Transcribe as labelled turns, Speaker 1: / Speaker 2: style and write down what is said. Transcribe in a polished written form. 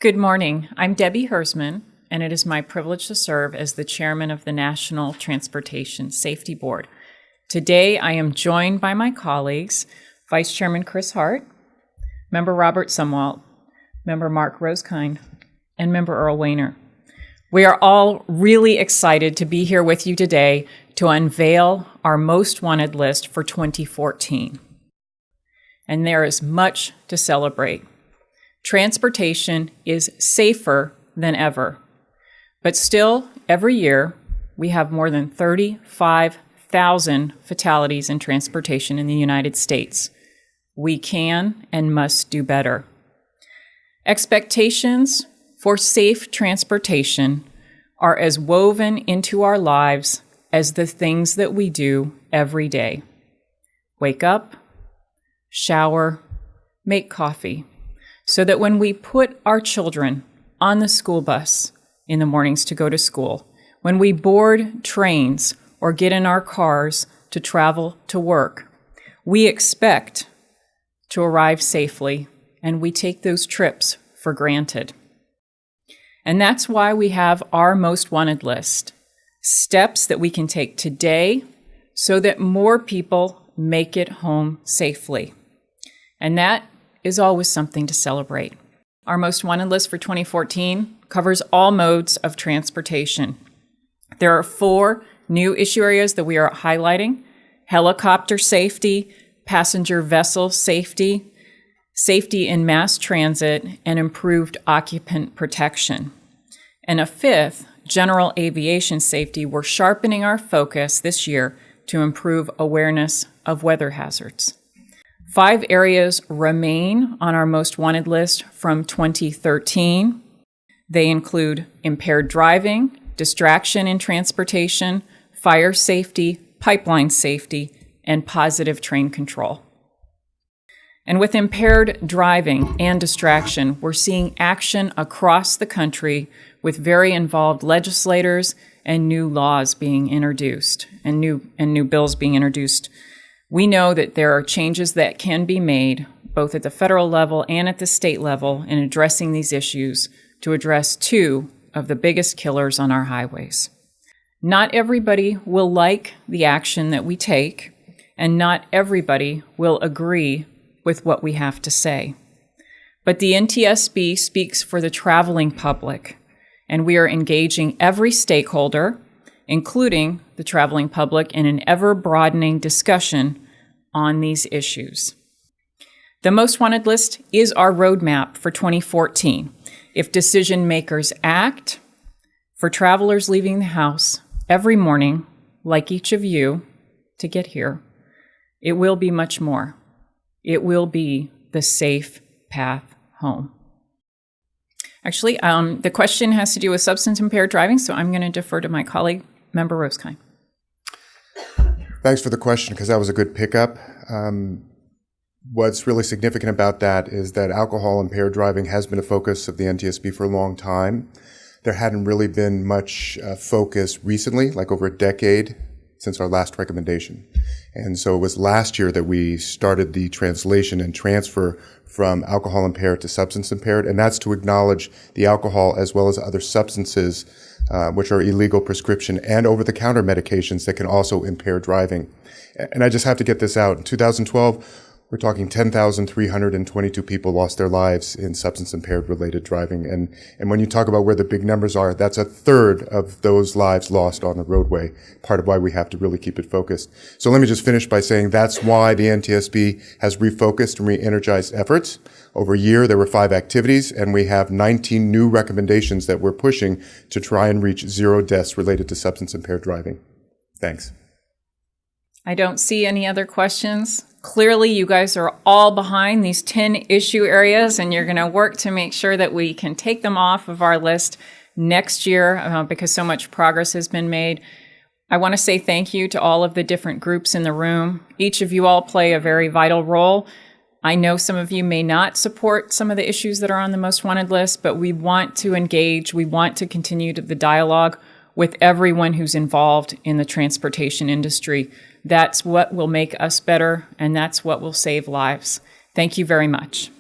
Speaker 1: Good morning. I'm Debbie Hersman, and it is my privilege to serve as the chairman of the National Transportation Safety Board. Today, I am joined by my colleagues, Vice Chairman Chris Hart, Member Robert Sumwalt, Member Mark Rosekind, and Member Earl Wayner. We are all really excited to be here with you today to unveil our most wanted list for 2014. And there is much to celebrate. Transportation is safer than ever. But still, every year, we have more than 35,000 fatalities in transportation in the United States. We can and must do better. Expectations for safe transportation are as woven into our lives as the things that we do every day. Wake up, shower, make coffee, so that when we put our children on the school bus in the mornings to go to school, when we board trains or get in our cars to travel to work, we expect to arrive safely, and we take those trips for granted. And that's why we have our most wanted list, steps that we can take today so that more people make it home safely. And that is always something to celebrate. Our most wanted list for 2014 covers all modes of transportation. There are 4 new issue areas that we are highlighting: helicopter safety, passenger vessel safety, safety in mass transit, and improved occupant protection. And a 5th, general aviation safety. We're sharpening our focus this year to improve awareness of weather hazards. 5 areas remain on our most wanted list from 2013. They include impaired driving, distraction in transportation, fire safety, pipeline safety, and positive train control. And with impaired driving and distraction, we're seeing action across the country with very involved legislators and new laws being introduced and new bills being introduced. We know that there are changes that can be made, both at the federal level and at the state level, in addressing these issues to address 2 of the biggest killers on our highways. Not everybody will like the action that we take, and not everybody will agree with what we have to say. But the NTSB speaks for the traveling public, and we are engaging every stakeholder, including the traveling public, in an ever-broadening discussion on these issues. The most wanted list is our roadmap for 2014. If decision makers act, for travelers leaving the house every morning, like each of you, to get here, it will be much more. It will be the safe path home. Actually, the question has to do with substance-impaired driving, so I'm going to defer to my colleague, Member Rosekind.
Speaker 2: Thanks for the question, because that was a good pickup. What's really significant about that is that alcohol-impaired driving has been a focus of the NTSB for a long time. There hadn't really been much focus recently, like over a decade, since our last recommendation. And so it was last year that we started the translation and transfer from alcohol impaired to substance impaired, and that's to acknowledge the alcohol as well as other substances which are illegal prescription and over-the-counter medications that can also impair driving. And I just have to get this out. In 2012, we're talking 10,322 people lost their lives in substance-impaired related driving. And when you talk about where the big numbers are, that's a third of those lives lost on the roadway, part of why we have to really keep it focused. So let me just finish by saying that's why the NTSB has refocused and re-energized efforts. Over a year, there were 5 activities, and we have 19 new recommendations that we're pushing to try and reach 0 deaths related to substance-impaired driving. Thanks.
Speaker 1: I don't see any other questions. Clearly, you guys are all behind these 10 issue areas, and you're going to work to make sure that we can take them off of our list next year because so much progress has been made. I want to say thank you to all of the different groups in the room. Each of you all play a very vital role. I know some of you may not support some of the issues that are on the most wanted list, but we want to engage. We want to continue the dialogue with everyone who's involved in the transportation industry. That's what will make us better, and that's what will save lives. Thank you very much.